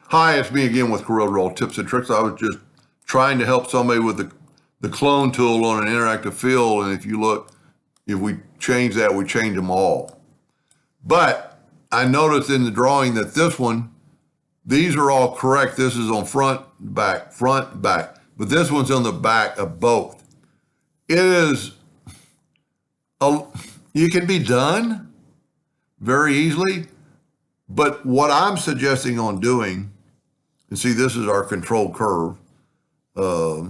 Hi, it's me again with CorelDraw Tips and Tricks. I was just trying to help somebody with the clone tool on an interactive field, and if you look, if we change that, we change them all. But I noticed in the drawing that this one, these are all correct. This is on front, back, but this one's on the back of both. It is, you can be done very easily, but what I'm suggesting on doing, and see, this is our control curve. So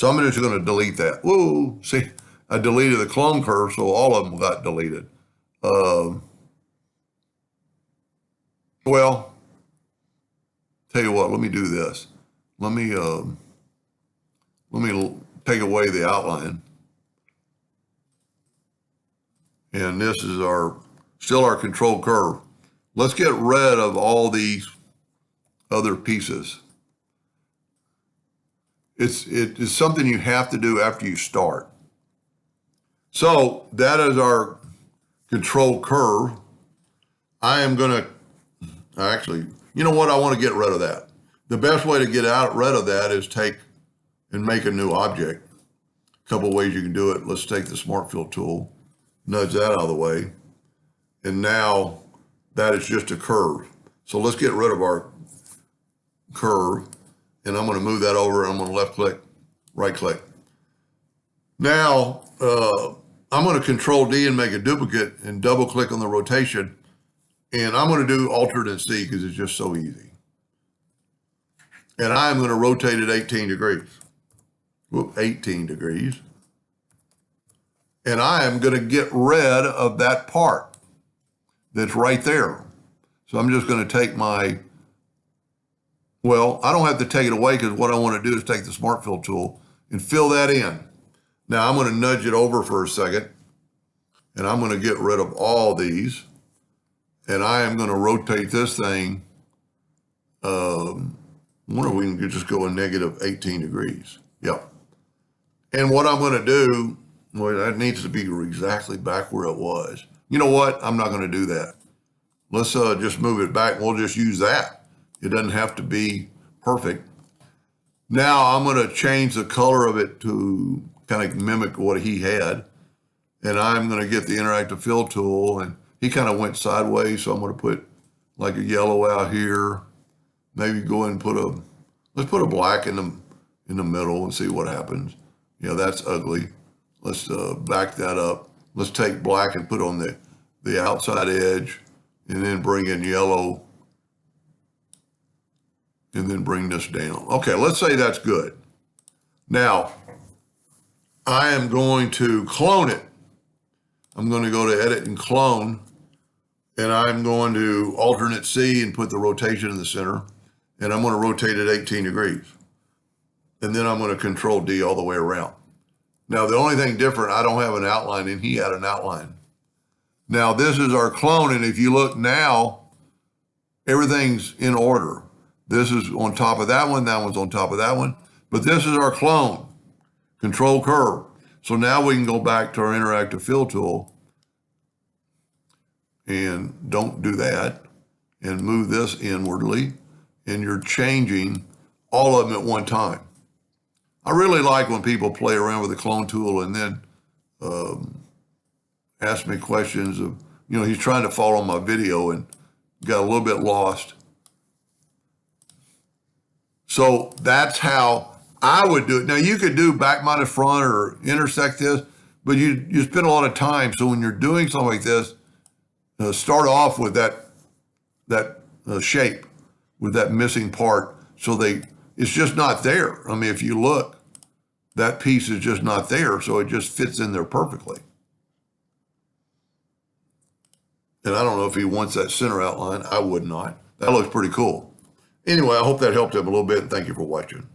I'm just going to delete that. Whoa, see, I deleted the clone curve, so all of them got deleted. Well, tell you what, let me do this. Let me take away the outline. And this is still our control curve. Let's get rid of all these other pieces. It is something you have to do after you start. So that is our control curve. I am going to actually, you know what? I want to get rid of that. The best way to get rid of that is take and make a new object. A couple of ways you can do it. Let's take the Smart Fill tool, nudge that out of the way. And now that is just a curve. So let's get rid of our curve. And I'm going to move that over. I'm going to left click, right click. Now, I'm going to Control D and make a duplicate and double click on the rotation. And I'm going to do alternate C because it's just so easy. And I'm going to rotate it 18 degrees. Whoop, 18 degrees. And I am going to get rid of that part that's right there. So I'm just going to take my, well, I don't have to take it away because what I want to do is take the Smart Fill tool and fill that in. Now I'm going to nudge it over for a second and I'm going to get rid of all these and I am going to rotate this thing. I wonder if we can just go a negative 18 degrees. Yep. And what I'm going to do, well, that needs to be exactly back where it was. You know what? I'm not going to do that. Let's just move it back. We'll just use that. It doesn't have to be perfect. Now I'm going to change the color of it to kind of mimic what he had. And I'm going to get the interactive fill tool and he kind of went sideways. So I'm going to put like a yellow out here. Maybe go ahead and let's put a black in the middle and see what happens. Yeah, that's ugly. Let's back that up. Let's take black and put on the outside edge and then bring in yellow and then bring this down. Okay, let's say that's good. Now, I am going to clone it. I'm going to go to Edit and Clone, and I'm going to alternate C and put the rotation in the center, and I'm going to rotate it 18 degrees. And then I'm going to Control D all the way around. Now, the only thing different, I don't have an outline, and he had an outline. Now, this is our clone, and if you look now, everything's in order. This is on top of that one's on top of that one, but this is our clone, control curve. So now we can go back to our interactive fill tool and don't do that and move this inwardly and you're changing all of them at one time. I really like when people play around with the clone tool and then ask me questions of, you know, he's trying to follow my video and got a little bit lost. So that's how I would do it. Now you could do back minus front or intersect this, but you spend a lot of time. So when you're doing something like this, start off with that shape, with that missing part. So it's just not there. I mean, if you look, that piece is just not there. So it just fits in there perfectly. And I don't know if he wants that center outline. I would not. That looks pretty cool. Anyway, I hope that helped him a little bit, and thank you for watching.